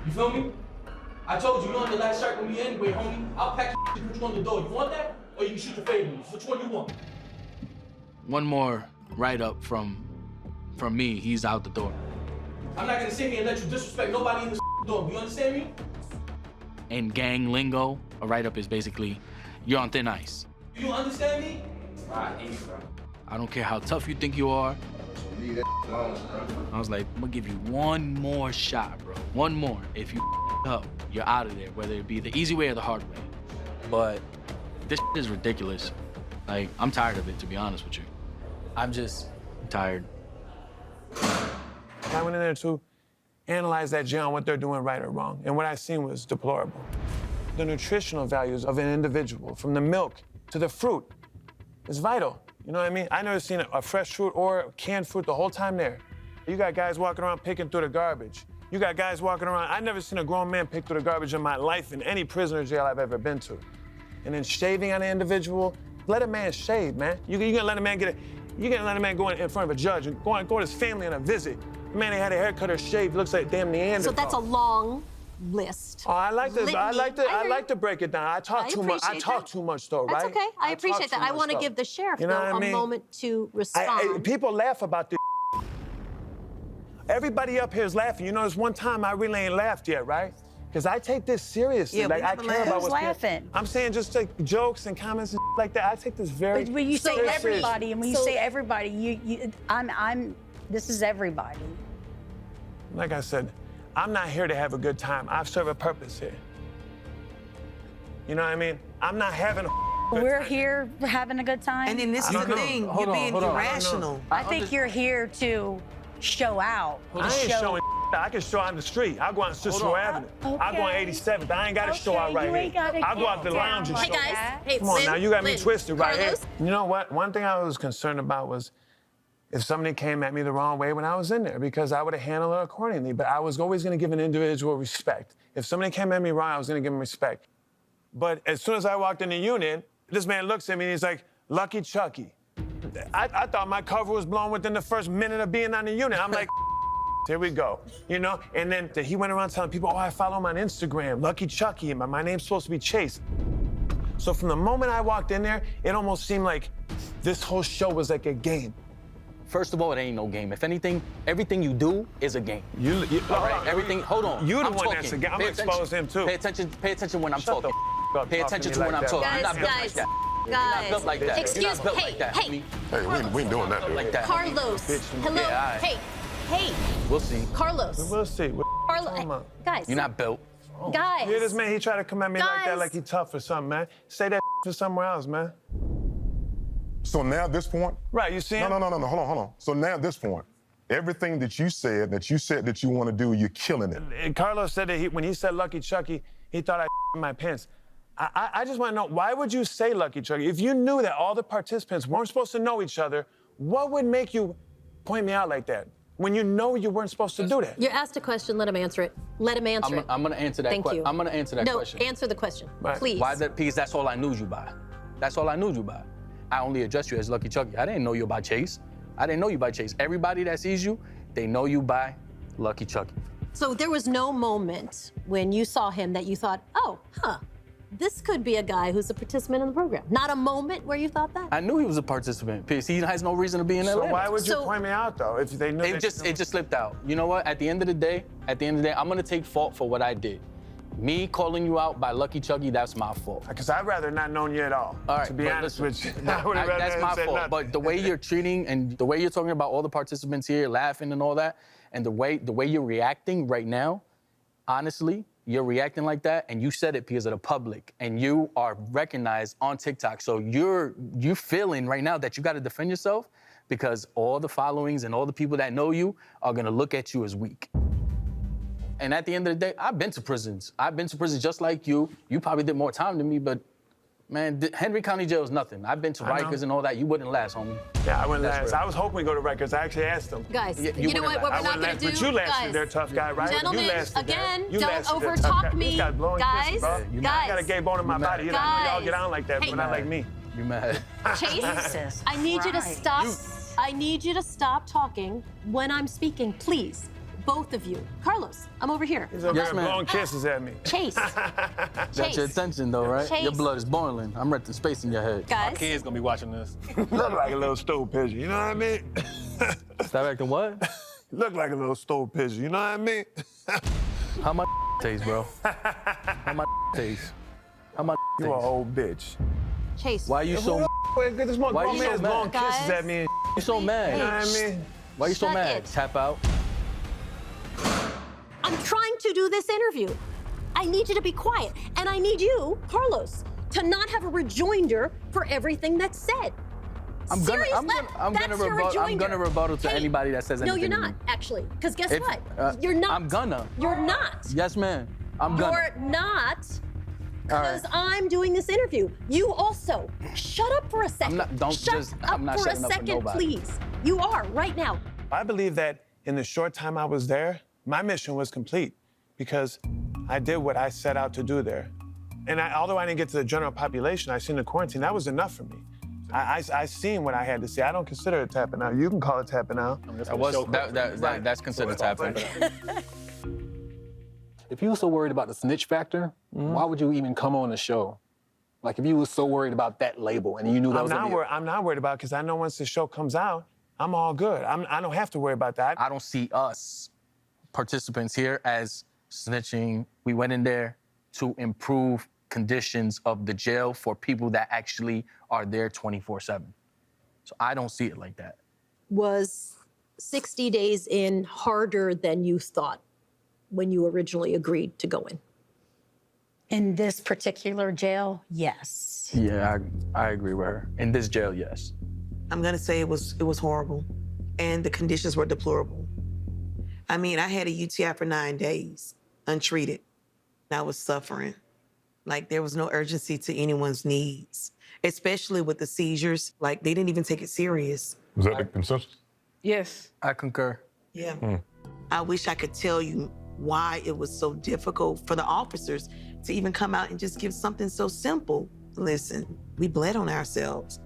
Speaker 17: You feel me? I told you, you're on the last strike with me anyway, homie. I'll pack your put you on the door. You want that? Or you can shoot your favorites. Which one you want?
Speaker 10: One more write-up from me, he's out the door.
Speaker 17: I'm not gonna sit here and let you disrespect nobody in this door. You understand me?
Speaker 10: In gang lingo, a write-up is basically, you're on thin ice.
Speaker 17: You understand me? Right, bro.
Speaker 10: I don't care how tough you think you are,
Speaker 2: Leave that alone, bro.
Speaker 10: I was like, I'm gonna give you one more shot, bro. One more. If you up, you're out of there, whether it be the easy way or the hard way. But this is ridiculous. Like, I'm tired of it, to be honest with you. I'm just tired.
Speaker 6: I went in there to analyze that jail and what they're doing right or wrong. And what I seen was deplorable. The nutritional values of an individual, from the milk to the fruit, is vital. You know what I mean? I never seen a fresh fruit or canned fruit the whole time there. You got guys walking around picking through the garbage. You got guys walking around. I never seen a grown man pick through the garbage in my life in any prisoner jail I've ever been to. And then shaving on an individual, let a man shave, man. You gonna let a man go in front of a judge and go to his family on a visit. The man ain't had a haircut or shaved, looks like damn Neanderthal.
Speaker 5: So that's a long list.
Speaker 6: Oh, I like to break it down. I talk too much. I talk too much though, right?
Speaker 5: That's okay. I appreciate that. I want to give the sheriff a moment to respond.
Speaker 6: People laugh about this. Everybody up here is laughing. You know, there's one time I really ain't laughed yet, right? Because I take this seriously.
Speaker 11: Yeah,
Speaker 6: like I care about what's
Speaker 11: laughing.
Speaker 6: I'm saying just like jokes and comments and like that. I take this very.
Speaker 11: But when you say
Speaker 6: seriously.
Speaker 11: everybody, and when you say everybody, this is everybody.
Speaker 6: Like I said, I'm not here to have a good time. I serve a purpose here. You know what I mean? I'm not having a
Speaker 11: We're here having a good time.
Speaker 13: And then this is the thing, you're being irrational.
Speaker 11: I think you're here to show out.
Speaker 6: I ain't showing. I can show out in the street. I'll go out on Cicero Avenue. I'll go on 87th. I ain't got to show out right here. I'll go out the lounge and show out.
Speaker 5: Hey, guys. Hey,
Speaker 6: Come on
Speaker 5: Lynn,
Speaker 6: now, you got me
Speaker 5: Lynn,
Speaker 6: twisted right here.
Speaker 5: Carlos?
Speaker 6: You know what? One thing I was concerned about was if somebody came at me the wrong way when I was in there, because I would have handled it accordingly. But I was always going to give an individual respect. If somebody came at me wrong, I was going to give them respect. But as soon as I walked in the unit, this man looks at me and he's like, Lucky Chucky. I thought my cover was blown within the first minute of being on the unit. I'm like, here we go, you know? And then he went around telling people, oh, I follow him on Instagram, Lucky Chucky, and my name's supposed to be Chase. So from the moment I walked in there, it almost seemed like this whole show was like a game.
Speaker 10: First of all, it ain't no game. If anything, everything you do is a game. All right, everything, hold on.
Speaker 6: You the
Speaker 10: I'm
Speaker 6: one
Speaker 10: talking.
Speaker 6: that's a game. I'm
Speaker 10: Pay
Speaker 6: gonna expose him too.
Speaker 10: Pay attention when I'm
Speaker 6: Shut
Speaker 10: talking.
Speaker 6: the up
Speaker 10: Pay
Speaker 6: talking
Speaker 10: attention
Speaker 6: to
Speaker 10: to
Speaker 6: me
Speaker 10: when
Speaker 6: like
Speaker 10: I'm
Speaker 6: that.
Speaker 10: talking. I'm not built
Speaker 5: Guys,
Speaker 10: like that. You're
Speaker 5: guys.
Speaker 10: not built like that.
Speaker 5: Excuse
Speaker 10: You're not built
Speaker 5: me.
Speaker 10: like that, homie.
Speaker 4: Hey, we ain't doing that, dude.
Speaker 10: Like that.
Speaker 5: Carlos. Hello.
Speaker 10: Yeah, all right.
Speaker 5: Hey.
Speaker 10: We'll see.
Speaker 5: Carlos.
Speaker 6: We'll see.
Speaker 5: Carlos. Guys.
Speaker 10: You're not built.
Speaker 5: Guys.
Speaker 6: Hear this man, he tried to come at me like that,
Speaker 5: Guys.
Speaker 6: like he tough or something, man. Say that for somewhere else, man.
Speaker 4: So now at this point?
Speaker 6: Right, you see him?
Speaker 4: No, hold on. So now at this point, everything that you said that you want to do, you're killing it.
Speaker 6: And Carlos said that when he said Lucky Chucky, he thought I my pants. I just want to know, why would you say Lucky Chucky? If you knew that all the participants weren't supposed to know each other, what would make you point me out like that? When you know you weren't supposed to do that.
Speaker 5: You asked a question, let him answer it. Let him answer it.
Speaker 10: I'm gonna answer that
Speaker 5: Thank
Speaker 10: question.
Speaker 5: you.
Speaker 10: I'm gonna answer that question.
Speaker 5: No, answer the question, please.
Speaker 10: Why that? Because that's all I knew you by. That's all I knew you by. I only addressed you as Lucky Chucky. I didn't know you by Chase. I didn't know you by Chase. Everybody that sees you, they know you by Lucky Chucky.
Speaker 5: So there was no moment when you saw him that you thought, oh, this could be a guy who's a participant in the program. Not a moment where you thought that?
Speaker 10: I knew he was a participant because he has no reason to be in
Speaker 6: So
Speaker 10: Atlanta.
Speaker 6: why would you point me out though if they knew?
Speaker 10: It just slipped out. You know what? At the end of the day, I'm gonna take fault for what I did. Me calling you out by Lucky Chucky, that's my fault.
Speaker 6: Because I'd rather not known you at all.
Speaker 10: All right,
Speaker 6: to be
Speaker 10: but
Speaker 6: honest
Speaker 10: listen,
Speaker 6: with you. I would've rather
Speaker 10: that's my
Speaker 6: said
Speaker 10: fault.
Speaker 6: nothing.
Speaker 10: But the way you're treating and the way you're talking about all the participants here, laughing and all that, and the way you're reacting right now, honestly, you're reacting like that, and you said it because of the public, and you are recognized on TikTok. So you're feeling right now that you got to defend yourself because all the followings and all the people that know you are gonna look at you as weak. And at the end of the day, I've been to prisons. I've been to prisons just like you. You probably did more time than me, but man, Henry County Jail is nothing. I've been to Rikers and all that. You wouldn't last, homie.
Speaker 6: Yeah, I wouldn't
Speaker 10: That's
Speaker 6: last.
Speaker 10: real.
Speaker 6: I was hoping we go to Rikers. I actually asked them.
Speaker 5: Guys, you know what we're not going to do?
Speaker 6: But you lasted
Speaker 5: Guys,
Speaker 6: there, tough guy, right?
Speaker 5: Gentlemen,
Speaker 6: you lasted
Speaker 5: again,
Speaker 6: there. You
Speaker 5: don't
Speaker 6: lasted there,
Speaker 5: overtalk
Speaker 6: tough guy.
Speaker 5: me.
Speaker 6: These guys blowing
Speaker 5: Guys,
Speaker 6: kisses, bro. I got a gay bone in my body. You know, y'all get on like that, but not like me.
Speaker 10: You mad?
Speaker 5: Chase, I need you to stop. I need you to stop talking when I'm speaking, please. Both of you. Carlos, I'm over here.
Speaker 6: He's over there blowing kisses at me.
Speaker 5: Chase.
Speaker 10: Got your attention though, right?
Speaker 5: Chase.
Speaker 10: Your blood is boiling. I'm renting space in your head.
Speaker 5: Guys.
Speaker 3: My kid's gonna be watching this.
Speaker 6: Look like a little stool pigeon, you know what I mean?
Speaker 10: Stop acting what?
Speaker 6: Look like a little stool pigeon, you know what I mean?
Speaker 10: How my taste, bro? How my taste? How my
Speaker 6: You
Speaker 10: taste?
Speaker 6: an old bitch.
Speaker 5: Chase.
Speaker 10: Why you so?
Speaker 6: This one
Speaker 10: Why
Speaker 6: grown
Speaker 10: you so
Speaker 6: man's blowing
Speaker 10: mad?
Speaker 6: kisses at me and
Speaker 10: You so mad?
Speaker 6: you know what I mean?
Speaker 10: Why are you so
Speaker 5: Shut
Speaker 10: mad?
Speaker 5: it.
Speaker 10: Tap out.
Speaker 5: I'm trying to do this interview. I need you to be quiet. And I need you, Carlos, to not have a rejoinder for everything that's said.
Speaker 10: I'm gonna rebuttal to anybody that says
Speaker 5: No,
Speaker 10: anything.
Speaker 5: you're not, actually. Because guess
Speaker 10: If-
Speaker 5: what? You're not.
Speaker 10: I'm gonna.
Speaker 5: You're not.
Speaker 10: Yes, ma'am. I'm gonna.
Speaker 5: You're not.
Speaker 10: All right.
Speaker 5: Because I'm doing this interview. You also. Shut up for a second.
Speaker 10: I'm not
Speaker 5: for a
Speaker 10: shutting up for
Speaker 5: second,
Speaker 10: nobody.
Speaker 5: please. You are right now.
Speaker 6: I believe that in the short time I was there, my mission was complete because I did what I set out to do there. And although I didn't get to the general population, I seen the quarantine, that was enough for me. I seen what I had to see. I don't consider it tapping out. You can call it tapping out.
Speaker 10: That's considered tapping.
Speaker 3: If you were so worried about the snitch factor, why would you even come on the show? Like, if you were so worried about that label and you knew that
Speaker 6: I'm not worried about it because I know once the show comes out, I'm all good. I don't have to worry about that.
Speaker 10: I don't see us participants here as snitching. We went in there to improve conditions of the jail for people that actually are there 24/7. So I don't see it like that.
Speaker 5: Was 60 days in harder than you thought when you originally agreed to go in?
Speaker 11: In this particular jail, yes.
Speaker 10: Yeah, I agree with her. In this jail, yes.
Speaker 13: I'm gonna say it was horrible, and the conditions were deplorable. I mean, I had a UTI for 9 days, untreated. I was suffering. Like, there was no urgency to anyone's needs, especially with the seizures. Like, they didn't even take it serious.
Speaker 4: Was that the consensus?
Speaker 13: Yes.
Speaker 10: I concur.
Speaker 13: Yeah. I wish I could tell you why it was so difficult for the officers to even come out and just give something so simple. Listen, we bled on ourselves.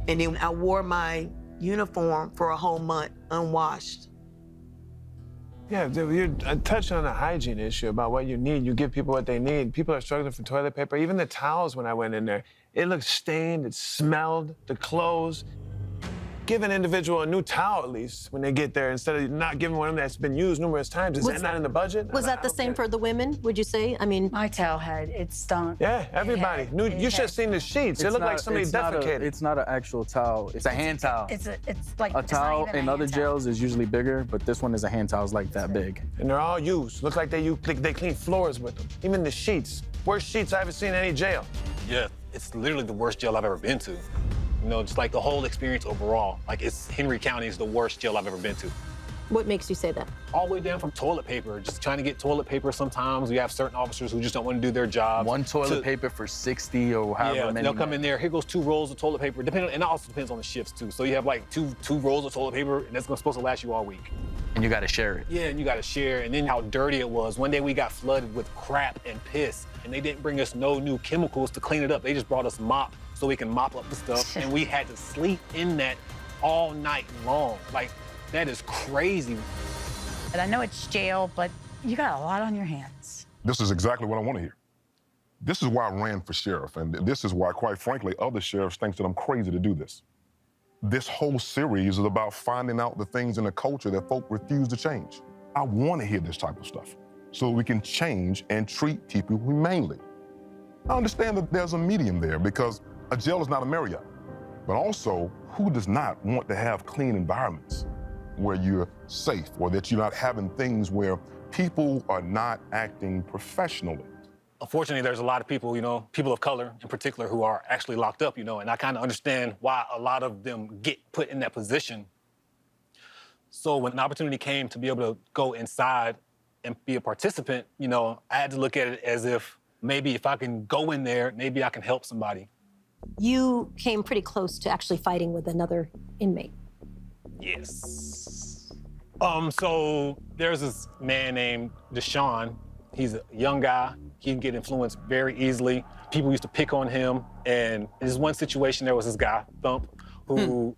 Speaker 13: And then I wore my uniform for a whole month unwashed.
Speaker 6: Yeah, you're touching on a hygiene issue about what you need. You give people what they need. People are struggling for toilet paper. Even the towels when I went in there, it looked stained, it smelled, the clothes. Give an individual a new towel at least when they get there instead of not giving one that's been used numerous times. Is that not in the budget?
Speaker 5: Was that the same for the women, would you say? I mean,
Speaker 11: my towel had, it stunk.
Speaker 6: Yeah, everybody. You should have seen the sheets. It looked like somebody defecated.
Speaker 10: It's not an actual towel. It's a hand towel.
Speaker 11: It's like
Speaker 10: A towel in other jails is usually bigger, but this one is a hand towel. It's like that big.
Speaker 6: And they're all used. Looks like they clean floors with them. Even the sheets. Worst sheets I ever seen in any jail.
Speaker 3: Yeah, it's literally the worst jail I've ever been to. You know, just like the whole experience overall. Like, Henry County is the worst jail I've ever been to.
Speaker 5: what makes you say that?
Speaker 3: All the way down from toilet paper, just trying to get toilet paper sometimes. We have certain officers who just don't want to do their job.
Speaker 10: One toilet paper for 60 or however many.
Speaker 3: They'll come in there, here goes 2 rolls of toilet paper, and it also depends on the shifts too. So you have like two rolls of toilet paper, and that's supposed to last you all week.
Speaker 10: And you gotta share it.
Speaker 3: Yeah, and you gotta share, and then how dirty it was. One day we got flooded with crap and piss, and they didn't bring us no new chemicals to clean it up. They just brought us mop so we can mop up the stuff, and we had to sleep in that all night long. Like, that is crazy.
Speaker 11: And I know it's jail, but you got a lot on your hands.
Speaker 4: This is exactly what I want to hear. This is why I ran for sheriff, and this is why, quite frankly, other sheriffs think that I'm crazy to do this. This whole series is about finding out the things in the culture that folk refuse to change. I want to hear this type of stuff so we can change and treat people humanely. I understand that there's a medium there because a jail is not a Marriott, but also who does not want to have clean environments where you're safe or that you're not having things where people are not acting professionally?
Speaker 3: Unfortunately, there's a lot of people, people of color in particular, who are actually locked up, and I kind of understand why a lot of them get put in that position. So when an opportunity came to be able to go inside and be a participant, I had to look at it as if maybe if I can go in there, maybe I can help somebody.
Speaker 5: You came pretty close to actually fighting with another inmate.
Speaker 3: Yes. So there's this man named Deshaun. He's a young guy. He can get influenced very easily. People used to pick on him. And in this one situation, there was this guy, Thump, who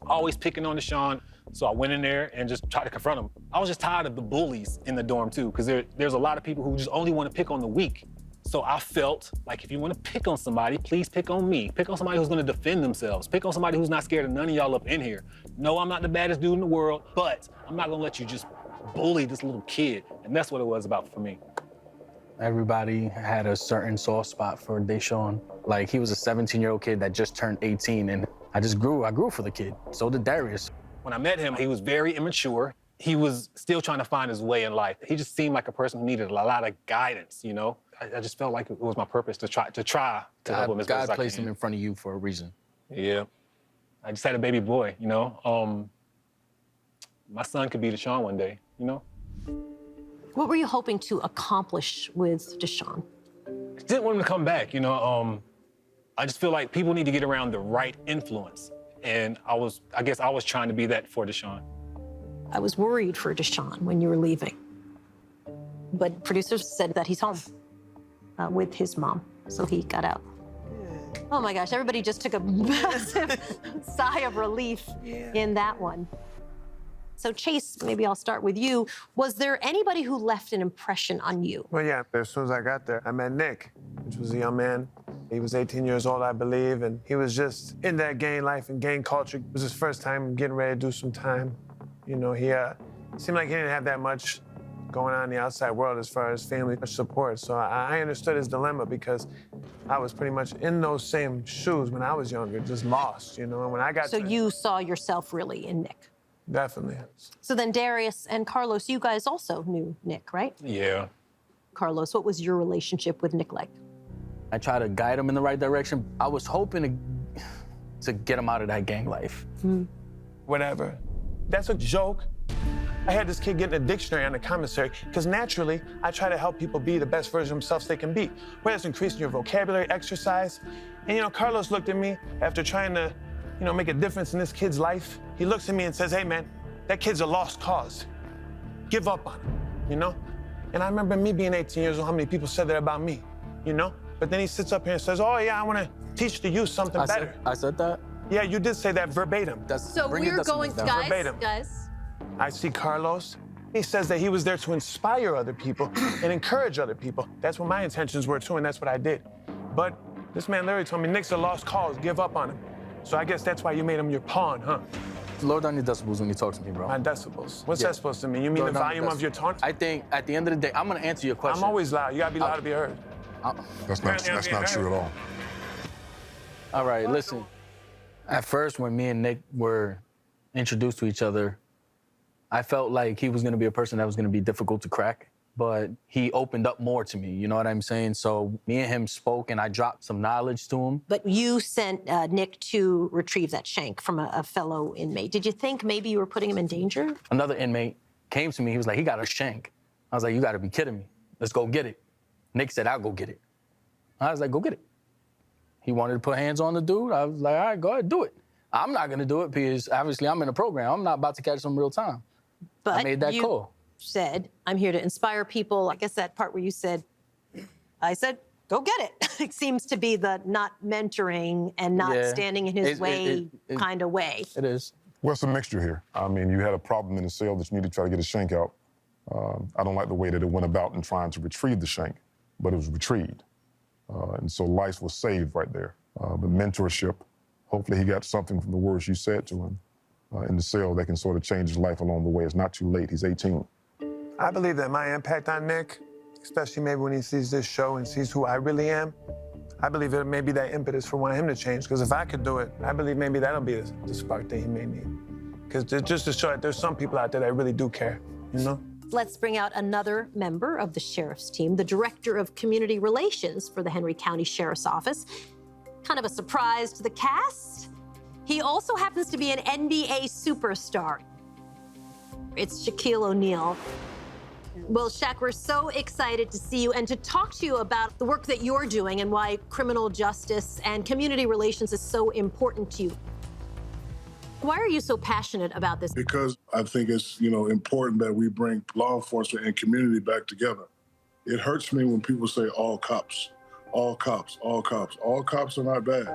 Speaker 3: always picking on Deshaun. So I went in there and just tried to confront him. I was just tired of the bullies in the dorm too, because there's a lot of people who just only want to pick on the weak. So I felt like if you want to pick on somebody, please pick on me. Pick on somebody who's going to defend themselves. Pick on somebody who's not scared of none of y'all up in here. No, I'm not the baddest dude in the world, but I'm not going to let you just bully this little kid. And that's what it was about for me.
Speaker 10: Everybody had a certain soft spot for Deshaun. Like, he was a 17-year-old kid that just turned 18, and I grew for the kid. So did Darius.
Speaker 3: When I met him, he was very immature. He was still trying to find his way in life. He just seemed like a person who needed a lot of guidance, you know? I just felt like it was my purpose to try to help him as best as I
Speaker 10: God placed
Speaker 3: can.
Speaker 10: him in front of you for a reason.
Speaker 3: Yeah. I just had a baby boy, you know? My son could be Deshaun one day, you know?
Speaker 5: What were you hoping to accomplish with Deshaun?
Speaker 3: I didn't want him to come back, you know? I just feel like people need to get around the right influence. And I guess I was trying to be that for Deshaun.
Speaker 5: I was worried for Deshaun when you were leaving. But producers said that he's home with his mom, so he got out. Oh my gosh, everybody just took a massive sigh of relief in that one. So Chase, maybe I'll start with you. Was there anybody who left an impression on you?
Speaker 6: Well, yeah, as soon as I got there, I met Nick, which was a young man. He was 18 years old, I believe, and he was just in that gang life and gang culture. It was his first time getting ready to do some time. You know, he seemed like he didn't have that much going on in the outside world as far as family support. So I understood his dilemma because I was pretty much in those same shoes when I was younger, just lost, you know, and when I got
Speaker 5: So you saw yourself really in Nick?
Speaker 6: Definitely.
Speaker 5: So then Darius and Carlos, you guys also knew Nick, right?
Speaker 3: Yeah.
Speaker 5: Carlos, what was your relationship with Nick like?
Speaker 10: I tried to guide him in the right direction. I was hoping to get him out of that gang life.
Speaker 6: Whatever. That's a joke. I had this kid getting a dictionary on the commissary because naturally, I try to help people be the best version of themselves they can be. Whether it's increasing your vocabulary, exercise. And you know, Carlos looked at me after trying to, you know, make a difference in this kid's life. He looks at me and says, hey man, that kid's a lost cause. Give up on him, you know? And I remember me being 18 years old, how many people said that about me, you know? But then he sits up here and says, oh yeah, I wanna teach the youth something better.
Speaker 10: I said that?
Speaker 6: Yeah, you did say that verbatim.
Speaker 5: So we're going, guys.
Speaker 6: I see Carlos. He says that he was there to inspire other people and encourage other people. That's what my intentions were too, and that's what I did. But this man literally told me, Nick's a lost cause, give up on him. So I guess that's why you made him your pawn, huh?
Speaker 10: Lower down your decibels when you talk to me, bro.
Speaker 6: My decibels? What's that supposed to mean? You mean the volume of your tone?
Speaker 10: I think at the end of the day, I'm gonna answer your question.
Speaker 6: I'm always loud. You gotta be loud to be heard.
Speaker 4: That's not true at all.
Speaker 10: All right, listen. At first, when me and Nick were introduced to each other, I felt like he was gonna be a person that was gonna be difficult to crack, but he opened up more to me, you know what I'm saying? So me and him spoke and I dropped some knowledge to him.
Speaker 5: But you sent Nick to retrieve that shank from a fellow inmate. Did you think maybe you were putting him in danger?
Speaker 10: Another inmate came to me, he was like, he got a shank. I was like, you gotta be kidding me. Let's go get it. Nick said, I'll go get it. I was like, go get it. He wanted to put hands on the dude. I was like, all right, go ahead, do it. I'm not gonna do it because obviously I'm in a program. I'm not about to catch some real time.
Speaker 5: But
Speaker 10: I made that
Speaker 5: you
Speaker 10: call.
Speaker 5: Said, I'm here to inspire people. I guess that part where you said, I said, go get it. It seems to be the not mentoring and not standing in his way kind of way.
Speaker 10: It is.
Speaker 4: Well, it's a mixture here. I mean, you had a problem in the cell that you need to try to get a shank out. I don't like the way that it went about in trying to retrieve the shank, but it was retrieved. And so life was saved right there. But mentorship, hopefully he got something from the words you said to him in the cell that can sort of change his life along the way. It's not too late. He's 18.
Speaker 6: I believe that my impact on Nick, especially maybe when he sees this show and sees who I really am, I believe it may be that impetus for wanting him to change. Because if I could do it, I believe maybe that'll be the spark that he may need. Because just to show that there's some people out there that really do care, you know?
Speaker 5: Let's bring out another member of the sheriff's team, the director of community relations for the Henry County Sheriff's Office. Kind of a surprise to the cast. He also happens to be an NBA superstar. It's Shaquille O'Neal. Well, Shaq, we're so excited to see you and to talk to you about the work that you're doing and why criminal justice and community relations is so important to you. Why are you so passionate about this?
Speaker 9: Because I think it's, you know, important that we bring law enforcement and community back together. It hurts me when people say all cops, all cops, all cops. All cops are not bad.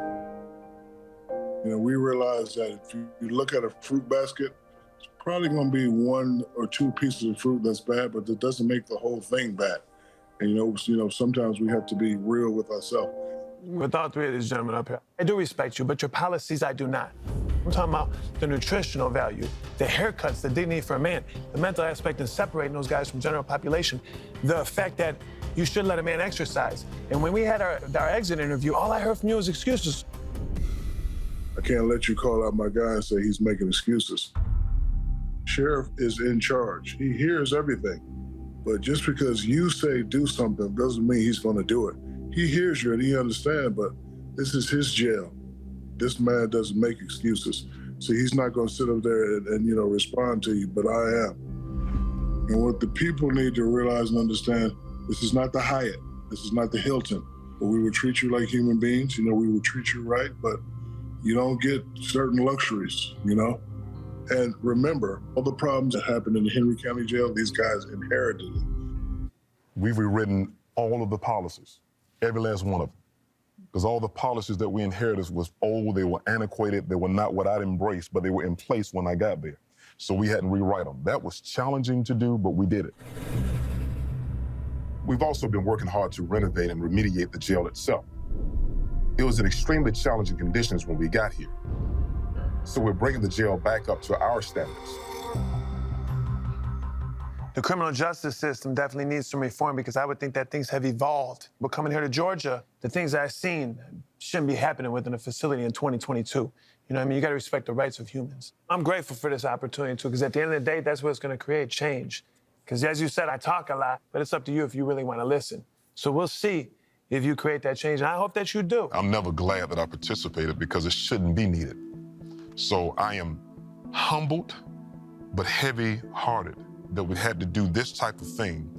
Speaker 9: You know, we realize that if you look at a fruit basket, it's probably going to be one or two pieces of fruit that's bad, but that doesn't make the whole thing bad. And you know, sometimes we have to be real with ourselves.
Speaker 6: With all three of these gentlemen up here, I do respect you, but your policies I do not. I'm talking about the nutritional value, the haircuts, the dignity for a man, the mental aspect in separating those guys from general population, the fact that you should let a man exercise. And when we had our exit interview, all I heard from you was excuses.
Speaker 9: I can't let you call out my guy and say he's making excuses. sheriff is in charge. He hears everything. But just because you say do something doesn't mean he's going to do it. He hears you and he understands, but this is his jail. This man doesn't make excuses. So he's not going to sit up there and respond to you, but I am. And what the people need to realize and understand, this is not the Hyatt. This is not the Hilton. But we would treat you like human beings. We would treat you right, but you don't get certain luxuries, And remember, all the problems that happened in the Henry County Jail, these guys inherited it.
Speaker 15: We've rewritten all of the policies, every last one of them. Because all the policies that we inherited was old, they were antiquated, they were not what I'd embraced, but they were in place when I got there. So we had to rewrite them. That was challenging to do, but we did it. We've also been working hard to renovate and remediate the jail itself. It was in extremely challenging conditions when we got here. So we're bringing the jail back up to our standards.
Speaker 6: The criminal justice system definitely needs some reform because I would think that things have evolved. But coming here to Georgia, the things I've seen shouldn't be happening within a facility in 2022. You know what I mean? You got to respect the rights of humans. I'm grateful for this opportunity, too, because at the end of the day, that's what's going to create change. Because as you said, I talk a lot, but it's up to you if you really want to listen. So we'll see if you create that change, and I hope that you do.
Speaker 15: I'm never glad that I participated because it shouldn't be needed. So I am humbled, but heavy-hearted that we had to do this type of thing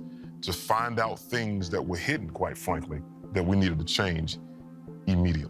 Speaker 15: to find out things that were hidden, quite frankly, that we needed to change immediately.